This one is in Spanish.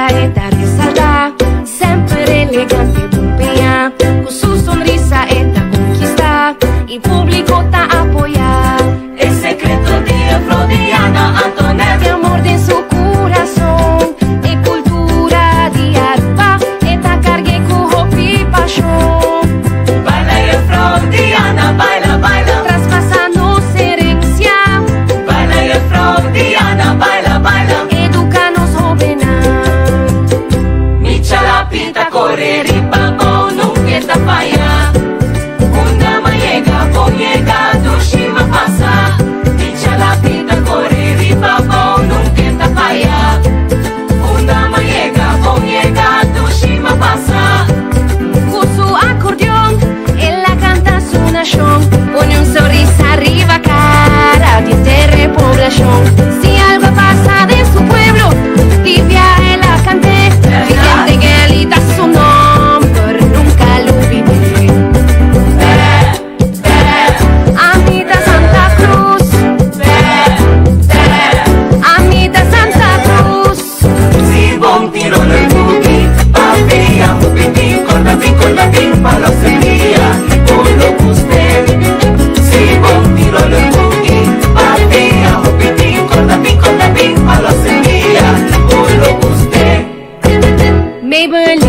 bella eta risalta, sempre elegante pompea, con su sonrisa eta conquista, il público ta apoya. El secreto de Afrodita Antonella, De amor de su corazón, e cultura di Aruba, eta cargue con hopi pasión. baila Afrodita, baila, baila, Traspasando herencia, baila Afrodita, baila, baila. educanos jovenas. Micha la pinta correr y babo nunca está falla. Una mayega, boyega, dushima pasa. Micha la pinta correr y babo nunca está falla. Una mayega, boyega, dushima pasa. Con su acordeón, él la canta su nación, pone un sorriso arriba cara de terre población. Si algo pasa de su pueblo, Livia él la cante, gente que le da su nombre, nunca lo vive. Amita Santa Cruz, Amita Santa Cruz. Si bon tiro nel boogie, papilla, pupiti, con la pin, pa' los envía, con lo que usted. Si bon tiro nel boogie, papilla, pupiti, con la pin, pa' los envía, con lo que usted. Mabel